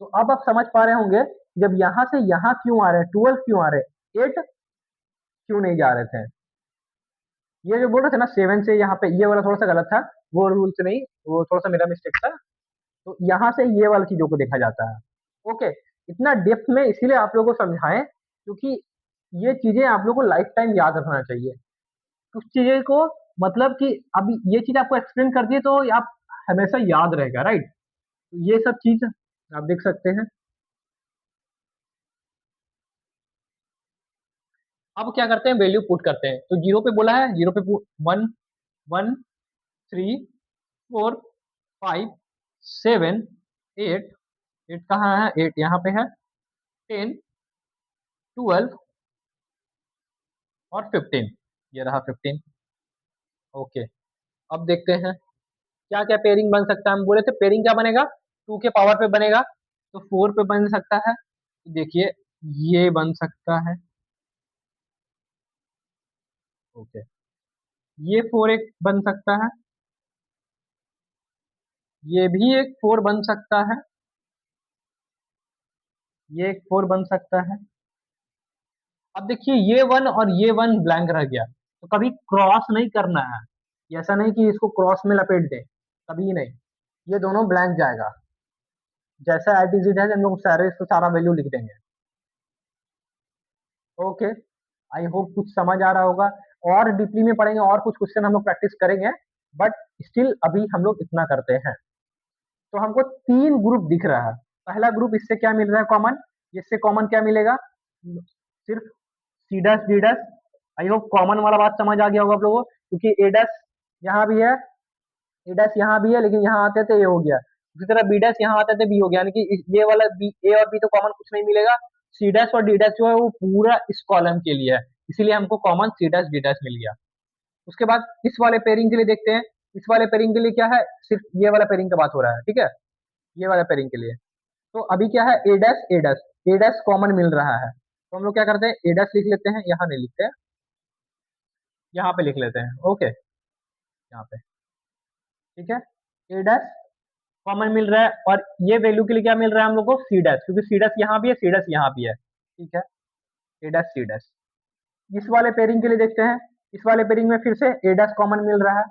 तो अब आप समझ पा रहे होंगे, जब यहां से यहां क्यों आ रहे हैं 12, क्यों आ रहे हैं 8 क्यों नहीं जा रहे थे। ये जो बोल रहे थे ना 7 से यहाँ पे, ये वाला थोड़ा सा गलत था, वो रूल से नहीं, वो थोड़ा सा मेरा मिस्टेक था। तो यहाँ से ये वाली चीजों को देखा जाता है, ओके। इतना डेप्थ में इसीलिए आप लोगों को समझाएं, क्योंकि ये चीजें आप लोगों को लाइफ टाइम याद रखना चाहिए। कुछ चीजें को, मतलब कि अभी ये चीज आपको एक्सप्लेन कर दिए तो आप हमेशा याद रहेगा, राइट। ये सब चीज आप देख सकते हैं। अब क्या करते हैं, वैल्यू पुट करते हैं, तो 0 पे बोला है, 0 पे 1 1 3 4 5 7 8, 8 कहाँ है, 8 यहाँ पे है, 10 12 और 15, ये रहा 15, ओके। अब देखते हैं क्या क्या पेयरिंग बन सकता है। हम बोले थे पेयरिंग क्या बनेगा, 2 के पावर पे बनेगा, तो 4 पे बन सकता है, तो देखिए ये बन सकता है, ओके। ये 4 एक बन सकता है, ये भी एक 4 बन सकता है, ये एक 4 बन सकता है। अब देखिए ये 1 और ये 1 ब्लैंक रह गया, तो कभी क्रॉस नहीं करना है, ये ऐसा नहीं कि इसको क्रॉस में लपेट दें, कभी नहीं, ये दोनों ब्लैंक जाएगा, जैसा एट इज इट है, हम लोग सारे इसको सारा वैल्यू लिख देंगे, ओके। आई होप कुछ समझ आ रहा होगा, और डीपली में पढ़ेंगे और कुछ क्वेश्चन हम लोग प्रैक्टिस करेंगे, बट स्टिल अभी हम लोग इतना करते हैं। तो हमको 3 ग्रुप दिख रहा है, पहला ग्रुप, इससे क्या मिल रहा है कॉमन, इससे कॉमन क्या मिलेगा, सिर्फ C dash D dash. I hope common वाला बात समझ आ गया होगा आप लोगों को, क्योंकि ए डैश यहाँ भी है, ए डैश यहाँ भी है, लेकिन यहाँ आते थे ये हो गया, उसी तरह बी डैश यहाँ आते थे बी हो गया, यानी कि ये वाला बी, ए और बी तो कॉमन कुछ नहीं मिलेगा, सी डैश और डी डैश जो है वो पूरा इस कॉलम के लिए है, इसीलिए हमको common C dash D dash मिल गया। उसके बाद इस वाले पेयरिंग के लिए देखते हैं, इस वाले पेयरिंग के लिए क्या है, सिर्फ ये वाला पेयरिंग का बात हो रहा है, ठीक है, ये वाला पेयरिंग के लिए। तो अभी क्या है, ए डैश, ए डैश कॉमन मिल रहा है, तो हम लोग क्या करते हैं, ए डैश लिख लेते हैं, यहाँ नहीं लिखते हैं, यहाँ पे लिख लेते हैं, ओके, यहाँ पे, ठीक है। ए डैश कॉमन मिल रहा है, और ये वैल्यू के लिए क्या मिल रहा है हम लोग को, सी डैश, क्योंकि सी डैश यहाँ भी है, सी डैश यहाँ भी है, ठीक है, ए डैश सी डैश। इस वाले पेयरिंग के लिए देखते हैं, इस वाले पेयरिंग में फिर से ए डैश कॉमन मिल रहा है,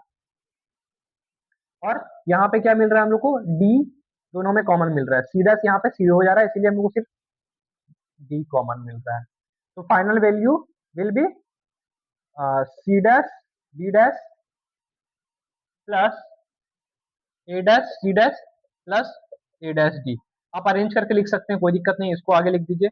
और यहाँ पे क्या मिल रहा है हम लोग को, डी, दोनों में कॉमन मिल रहा है, सी डैश यहाँ पे सी हो जा रहा है, इसीलिए हम लोग को सिर्फ डी कॉमन मिल रहा है। तो final value will be C dash D dash plus A dash C dash plus A dash D. आप अरेंज करके लिख सकते हैं, कोई दिक्कत नहीं, इसको आगे लिख दीजिए।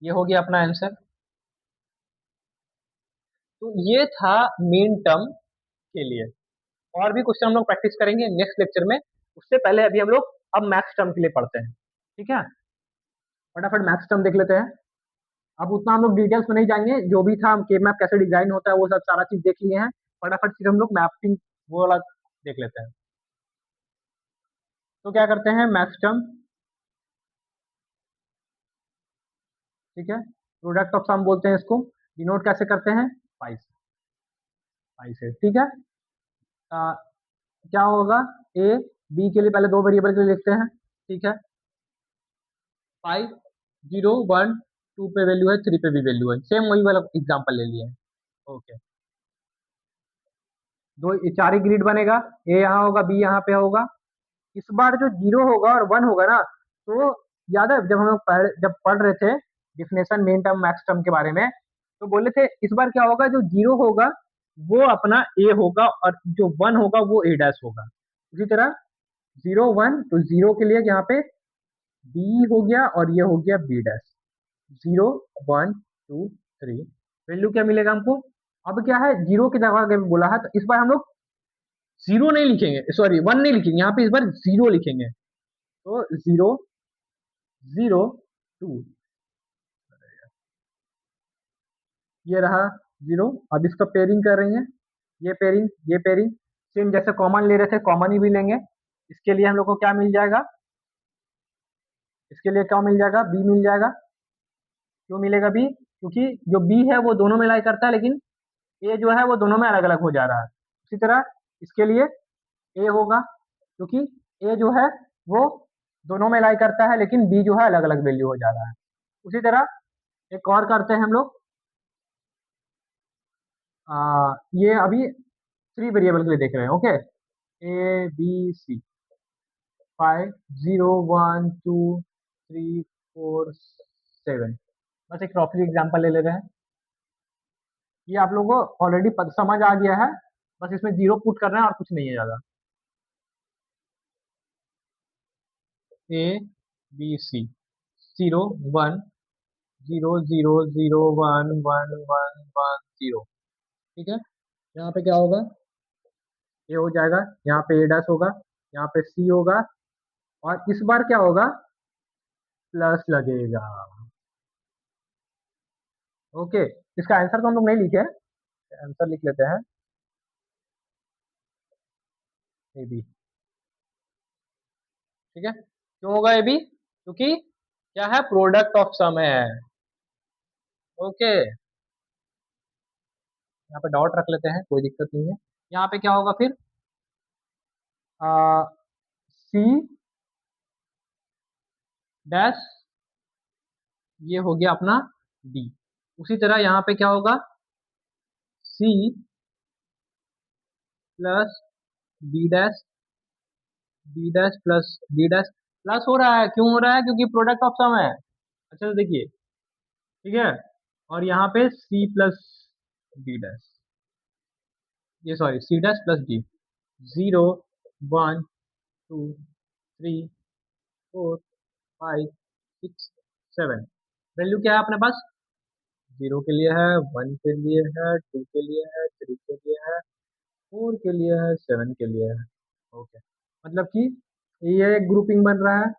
ये हो गया अपना आंसर। तो ये था मेन टर्म के लिए, और भी क्वेश्चन हम लोग प्रैक्टिस करेंगे नेक्स्ट लेक्चर में। उससे पहले अभी हम लोग अब मैथ्स टर्म के लिए पढ़ते हैं, ठीक है। फटाफट मैथ्स टर्म देख लेते हैं। अब उतना हम लोग डिटेल्स में नहीं जाएंगे, जो भी था के मैप कैसे डिजाइन होता है वो सब सारा चीज देख लिए हैं। फटाफट से हम लोग मैपिंग वो वाला देख लेते हैं। तो क्या करते हैं, मैक्सटर्म, ठीक है, प्रोडक्ट ऑफ सम बोलते हैं इसको, डिनोट कैसे करते हैं, पाई से, पाई से, ठीक है। आ, क्या होगा, ए बी के लिए पहले दो वेरिएबल के लिए लिखते हैं, ठीक है, पाई, 0 1 2 पे वैल्यू है, 3 पे भी वैल्यू है, सेम वही वाला एग्जांपल ले लिए। ओके, दो चार ही ग्रिड बनेगा, ए यहाँ होगा, बी यहाँ पे होगा। इस बार जो 0 होगा और 1 होगा ना, तो याद है जब हम लोग जब पढ़ रहे थे definition main term max term के बारे में, तो बोले थे इस बार क्या होगा, जो 0 होगा वो अपना ए होगा और जो 1 होगा वो ए डैश होगा। उसी तरह 0 1, तो 0 के लिए यहाँ पे बी हो गया और ये हो गया बी डैश। 0 1 2 3, वैल्यू क्या मिलेगा हमको। अब क्या है, 0 की जगह अगर बोला है तो इस बार हम लोग 0 नहीं लिखेंगे, सॉरी 1 नहीं लिखेंगे, यहाँ पे इस बार 0 लिखेंगे। तो 0 0 2, ये रहा 0। अब इसका पेयरिंग कर रही है, ये पेयरिंग, ये पेयरिंग, सेम जैसे कॉमन ले रहे थे कॉमन ही भी लेंगे। इसके लिए हम लोग को क्या मिल जाएगा, इसके लिए क्या मिल जाएगा, बी मिल जाएगा। क्यों मिलेगा बी, क्योंकि जो बी है वो दोनों में लाई करता है, लेकिन ए जो है वो दोनों में अलग अलग हो जा रहा है। उसी तरह इसके लिए ए होगा, क्योंकि ए जो है वो दोनों में लाई करता है, लेकिन बी जो है अलग अलग वैल्यू हो जा रहा है। उसी तरह एक और करते हैं हम लोग, ये अभी 3 वेरिएबल के लिए देख रहे हैं, ओके, ए बी सी, 5 0 1 2 3 4 7, बस एक रफली एग्जांपल ले ले रहे हैं। ये आप लोगों को ऑलरेडी समझ आ गया है, बस इसमें 0 पुट करना है और कुछ नहीं है ज्यादा। ए बी सी, 0 1 0 0 0 1 1 1 1 0, ठीक है। यहाँ पे क्या होगा, ए हो जाएगा, यहाँ पे ए डैश होगा, यहाँ पे सी होगा, और इस बार क्या होगा, प्लस लगेगा। ओके, इसका आंसर तो हम लोग नहीं लिखे, आंसर लिख लेते हैं, ए बी, ठीक है। क्यों होगा ए बी, क्योंकि क्या है, प्रोडक्ट ऑफ सम है। ओके, यहाँ पे डॉट रख लेते हैं, कोई दिक्कत नहीं है। यहाँ पे क्या होगा फिर, सी डैश, ये हो गया अपना डी। उसी तरह यहाँ पे क्या होगा, C plus D dash, D dash plus D dash, plus हो रहा है, क्यों हो रहा है, क्योंकि प्रोडक्ट ऑफ सम है। अच्छा तो देखिए, ठीक है, और यहाँ पे सी प्लस डी डैश, ये sorry C dash plus D, 0 1 2 3 4 5 6 7, value क्या है अपने पास, 0 के लिए है, 1 के लिए है, 2 के लिए है, 3 के लिए है, 4 के लिए है, 7 के लिए है। ओके, मतलब कि ये एक ग्रुपिंग बन रहा है,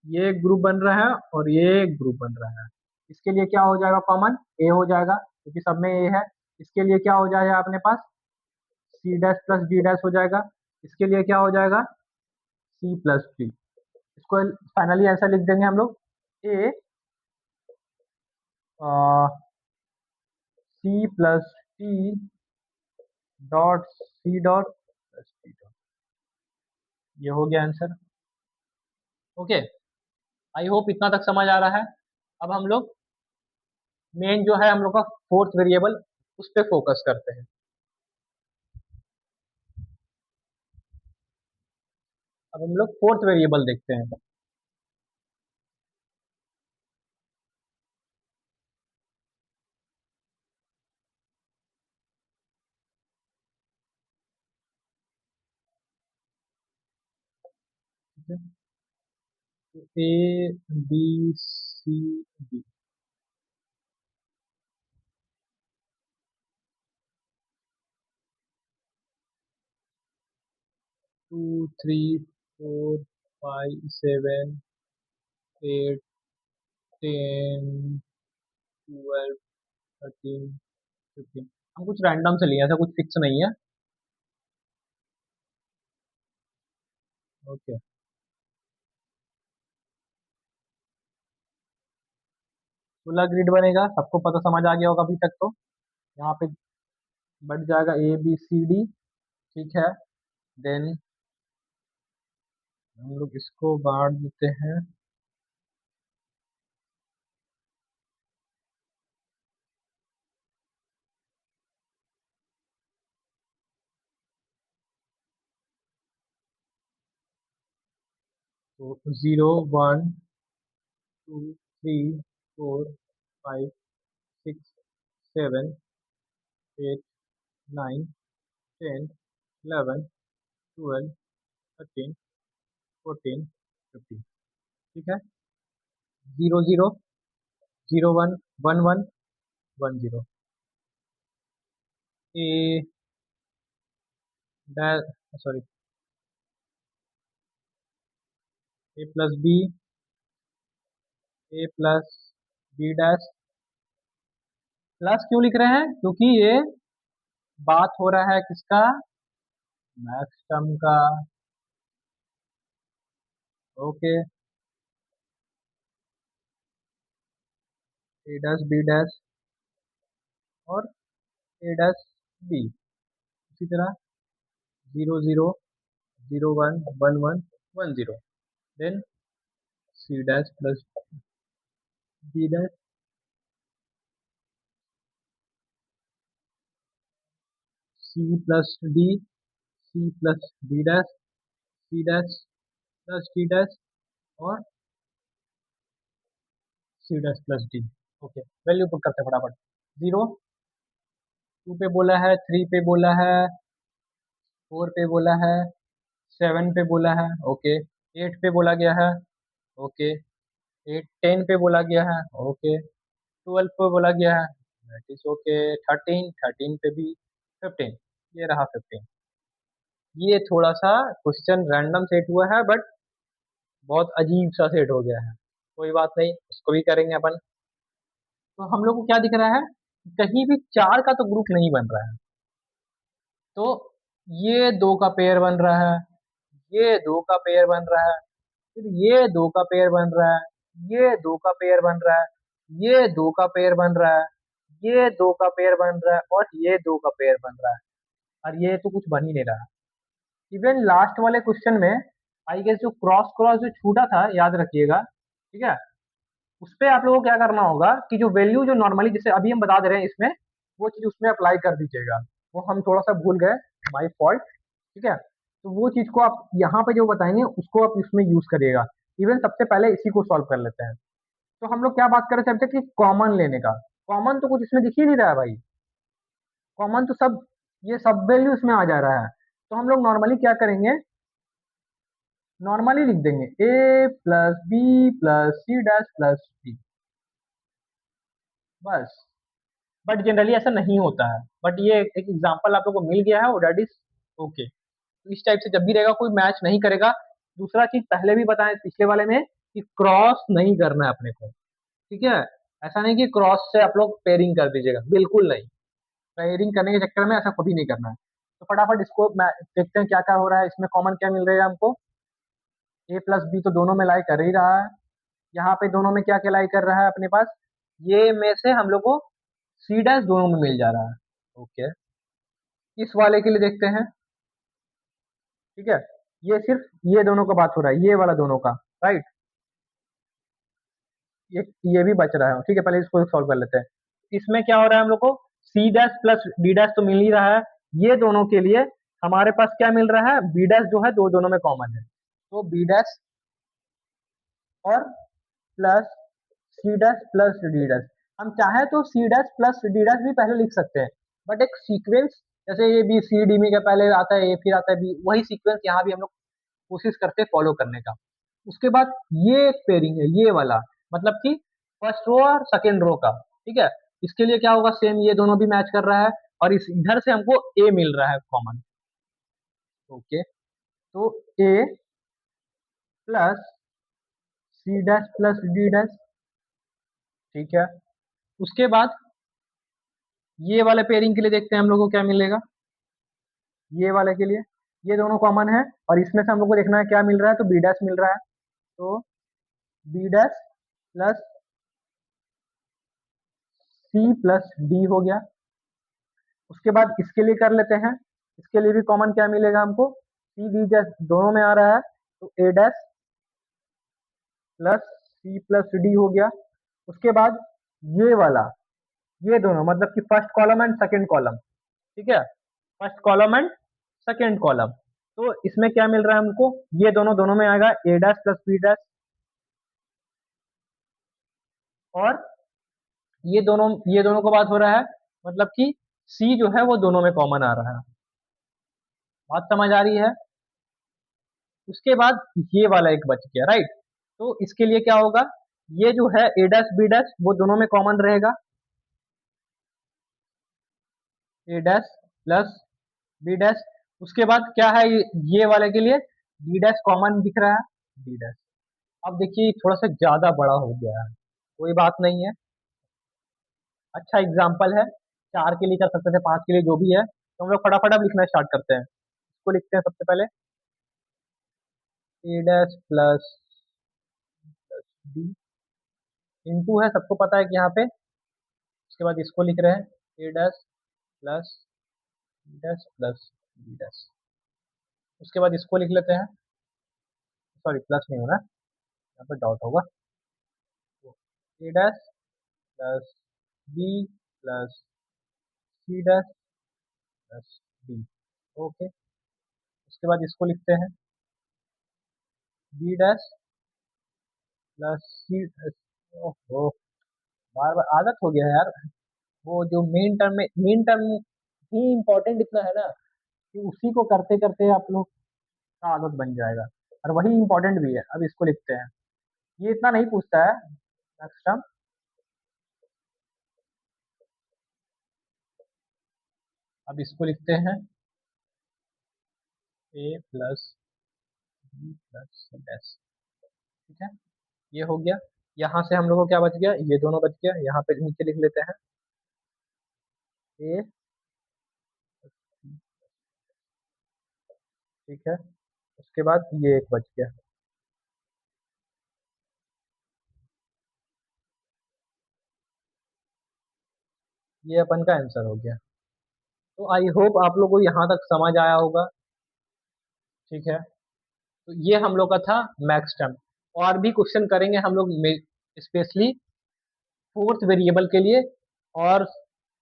ये एक ग्रुप बन रहा है और ये एक ग्रुप बन रहा है। इसके लिए क्या हो जाएगा, कॉमन ए हो जाएगा, क्योंकि सब में ए है। इसके लिए क्या हो जाएगा अपने पास, C dash plus D dash हो जाएगा। इसके लिए क्या हो जाएगा, सी प्लस डी। इसको फाइनली आंसर लिख देंगे हम लोग, A C plus T dot C dot plus T dot, ये हो गया आंसर। ओके, आई होप इतना तक समझ आ रहा है। अब हम लोग मेन जो है हम लोग का फोर्थ वेरिएबल, उस पर फोकस करते हैं। अब हम लोग फोर्थ वेरिएबल देखते हैं। A B C D, 2 3 4 5 7 8 10, 12, 13, 15। हम कुछ रैंडम से लिए, ऐसा कुछ फिक्स नहीं है। ओके, 16 ग्रिड बनेगा, सबको पता समझ आ गया होगा अभी तक तो। यहाँ पे बढ़ जाएगा ए बी सी डी, ठीक है। देन हम लोग इसको बांट देते हैं। तो 0, 1, 2, 3, 4, 5, 6, 7, 8, 9, 10, 11, 12, 13, 14, 15, ठीक है। 0, 0, 0, 1, 1, 1, 1, 0। ए डैश, सॉरी, ए प्लस बी, ए प्लस बी डैश। प्लस क्यों लिख रहे हैं? क्योंकि ये बात हो रहा है किसका? मैक्स टर्म का। ओके, ए डैश बी डैश और ए डैश बी। इसी तरह 0, 0, 0, 1, 1, 1, 1, 0। Then C dash plus D dash, C plus D, C plus D dash, C dash plus D dash और C dash plus D. Okay, value put करते हैं फटाफट। 0 2 पे बोला है, 3 पे बोला है, 4 पे बोला है, 7 पे बोला है, ओके। 8 पे बोला गया है, ओके। 8 10 पे बोला गया है, ओके। 12 पे बोला गया है, दैट इज ओके। 13 पे भी। 15, ये रहा 15। ये थोड़ा सा क्वेश्चन रैंडम सेट हुआ है, बट बहुत अजीब सा सेट हो गया है। कोई बात नहीं, उसको भी करेंगे अपन। तो हम लोग को क्या दिख रहा है? कहीं भी चार का तो ग्रुप नहीं बन रहा है। तो ये दो का पेयर बन रहा है, ये दो का पेयर बन रहा है, फिर ये दो का पेयर बन रहा है, ये दो का पेयर बन रहा है, ये दो का पेयर बन रहा है, ये दो का पेयर बन रहा है और ये दो का पेयर बन रहा है। और ये तो कुछ बन ही नहीं रहा। इवन लास्ट वाले क्वेश्चन में आई गेस जो क्रॉस क्रॉस जो छूटा था, याद रखिएगा, ठीक है। उस पे आप लोगों को क्या करना होगा कि जो वैल्यू जो नॉर्मली जैसे अभी हम बता दे रहे हैं इसमें, वो चीज उसमें अप्लाई कर दीजिएगा। वो हम थोड़ा सा भूल गए, माई फॉल्ट, ठीक है। तो वो चीज को आप यहाँ पे जो बताएंगे उसको आप इसमें यूज करिएगा। इवन सबसे पहले इसी को सॉल्व कर लेते हैं। तो हम लोग क्या बात कर रहे थे कि कॉमन लेने का। कॉमन तो कुछ इसमें दिख ही नहीं रहा है भाई। कॉमन तो सब, ये सब वैल्यू इसमें आ जा रहा है। तो हम लोग नॉर्मली क्या करेंगे, नॉर्मली लिख देंगे A plus B plus C dash plus D, बस। बट जनरली ऐसा नहीं होता है, बट ये एक एग्जांपल आप लोगों को मिल गया है और दैट इज ओके। तो इस टाइप से जब भी रहेगा कोई मैच नहीं करेगा। दूसरा चीज पहले भी बताया पिछले वाले में कि क्रॉस नहीं करना है अपने को, ठीक है। ऐसा नहीं कि क्रॉस से आप लोग पेयरिंग कर दीजिएगा, बिल्कुल नहीं। पेयरिंग करने के चक्कर में ऐसा कभी नहीं करना है। तो फटाफट इसको देखते हैं क्या क्या हो रहा है इसमें, कॉमन क्या मिल रहा है हमको। ए प्लस बी तो दोनों में लाई कर ही रहा है। यहाँ पे दोनों में क्या क्या लाई कर रहा है अपने पास, ये में से हम लोग को सी डैश दोनों में मिल जा रहा है, ओके। इस वाले के लिए देखते हैं, ठीक है। ये सिर्फ ये दोनों का बात हो रहा है, ये वाला दोनों का, राइट। ये भी बच रहा है, ठीक है। पहले इसको सॉल्व कर लेते हैं। इसमें क्या हो रहा है हम लोग को, C dash plus D dash तो मिल ही रहा है। ये दोनों के लिए हमारे पास क्या मिल रहा है, बी डैश जो है दो दोनों में कॉमन है। तो बी डैश और plus C dash plus D dash. हम चाहे तो C dash plus D dash भी पहले लिख सकते हैं, बट एक सीक्वेंस, जैसे ये बी सी डी में क्या पहले आता है ए फिर आता है बी, वही सीक्वेंस यहाँ भी हम लोग कोशिश करते हैं फॉलो करने का। उसके बाद ये एक पेयरिंग है, ये वाला, मतलब कि फर्स्ट रो और सेकेंड रो का, ठीक है। इसके लिए क्या होगा, सेम ये दोनों भी मैच कर रहा है और इस इधर से हमको ए मिल रहा है कॉमन, ओके। तो A plus C dash plus D dash, ठीक है। उसके बाद ये वाले पेयरिंग के लिए देखते हैं हम लोग को क्या मिलेगा। ये वाले के लिए ये दोनों कॉमन है, और इसमें से हम लोग को देखना है क्या मिल रहा है, तो बी डैश मिल रहा है, तो B dash plus C plus D हो गया। उसके बाद इसके लिए कर लेते हैं, इसके लिए भी कॉमन क्या मिलेगा हमको, सी बी डैश दोनों में आ रहा है, तो A dash plus C plus D हो गया। उसके बाद ये वाला, ये दोनों मतलब कि first column and second column, ठीक है, first column and second column. तो इसमें क्या मिल रहा है हमको, ये दोनों दोनों में आएगा ए डैश प्लस बी डैश, और ये दोनों का बात हो रहा है, मतलब कि सी जो है वो दोनों में कॉमन आ रहा है। बात समझ आ रही है। उसके बाद ये वाला एक बच गया, राइट। तो इसके लिए क्या होगा, ये जो है ए डैश बी डैश वो दोनों में कॉमन रहेगा, ए डैश प्लस बी डैश। उसके बाद क्या है, ये वाले के लिए डी डैश कॉमन दिख रहा है, डी डैश। अब देखिए थोड़ा सा ज्यादा बड़ा हो गया है, कोई बात नहीं है, अच्छा एग्जाम्पल है, चार के लिए कर सकते थे, पांच के लिए, जो भी है, तो हम लोग फटाफट अब लिखना स्टार्ट करते हैं। इसको लिखते हैं सबसे पहले, ए डैश प्लस डी इंटू है, सबको पता है कि यहाँ पे। उसके बाद इसको लिख रहे हैं A dash plus B dash plus B dash. उसके बाद इसको लिख लेते हैं, सॉरी प्लस नहीं होना, यहाँ पे डॉट होगा, तो A dash plus B plus C dash plus D. Okay. उसके बाद इसको लिखते हैं बी डैश प्लस सी। ओहो, बार बार आदत हो गया है यार, वो जो मेन टर्म ही इम्पोर्टेंट इतना है ना, कि उसी को करते करते आप लोग का आदत बन जाएगा, और वही इम्पोर्टेंट भी है। अब इसको लिखते हैं, ये इतना नहीं पूछता है नेक्स्ट टर्म। अब इसको लिखते हैं A plus B plus C dash, ठीक है, ये हो गया। यहाँ से हम लोग को क्या बच गया, ये दोनों बच गया, यहाँ पे नीचे लिख लेते हैं ए, ठीक है। उसके बाद ये एक बच गया, ये अपन का आंसर हो गया। तो आई होप आप लोग को यहाँ तक समझ आया होगा, ठीक है। तो ये हम लोग का था मैक्स टर्म। और भी क्वेश्चन करेंगे हम लोग स्पेशली फोर्थ वेरिएबल के लिए, और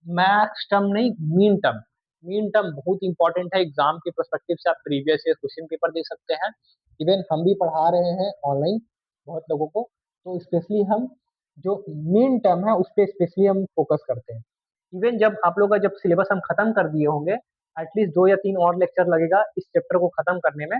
मैक्स टर्म नहीं, मीन टर्म। मीन टर्म बहुत इंपॉर्टेंट है, एग्जाम के पर्सपेक्टिव से आप प्रीवियस ईयर क्वेश्चन पेपर देख सकते हैं। इवन हम भी पढ़ा रहे हैं ऑनलाइन बहुत लोगों को, तो स्पेशली हम जो मीन टर्म है उस पर स्पेशली हम फोकस करते हैं। इवन जब आप लोग का जब सिलेबस हम खत्म कर दिए होंगे, एटलीस्ट 2 या 3 और लेक्चर लगेगा इस चैप्टर को खत्म करने में,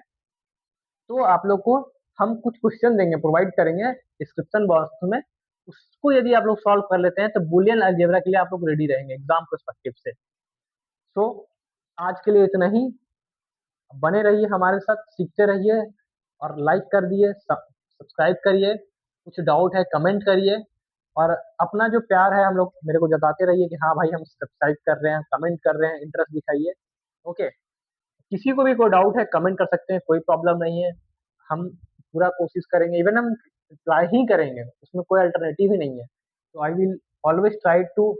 तो आप लोग को हम कुछ क्वेश्चन देंगे, प्रोवाइड करेंगे डिस्क्रिप्शन बॉक्स में। उसको यदि आप लोग सॉल्व कर लेते हैं तो बुलियन अलजेब्रा के लिए आप लोग रेडी रहेंगे एग्जाम पर्सपेक्टिव से। सो आज के लिए इतना ही, बने रहिए हमारे साथ, सीखते रहिए, और लाइक कर दिए, सब्सक्राइब करिए, कुछ डाउट है कमेंट करिए, और अपना जो प्यार है हम लोग मेरे को जताते रहिए कि हाँ भाई हम सब्सक्राइब कर रहे हैं, कमेंट कर रहे हैं, इंटरेस्ट दिखाइए। ओके। किसी को भी कोई डाउट है कमेंट कर सकते हैं, कोई प्रॉब्लम नहीं है, हम पूरा कोशिश करेंगे, इवन हम ट्राई ही करेंगे, उसमें कोई अल्टरनेटिव ही नहीं है। तो I will always try to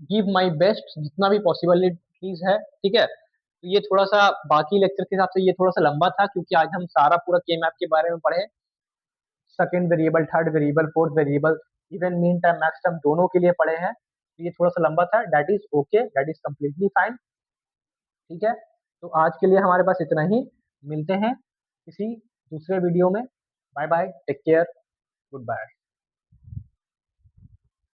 give my best, जितना भी पॉसिबिलिटीज है, ठीक है। तो ये थोड़ा सा बाकी लेक्चर के हिसाब से ये थोड़ा सा लंबा था, क्योंकि आज हम सारा पूरा के मैप के बारे में पढ़े, second variable, third variable, fourth variable, even mean time max time दोनों के लिए पढ़े हैं। तो ये थोड़ा सा लंबा था, that is okay, that is completely fine, ठीक है। तो आज के लिए हमारे पास इतना ही, मिलते हैं किसी दूसरे वीडियो में। Bye bye, take care, good bye.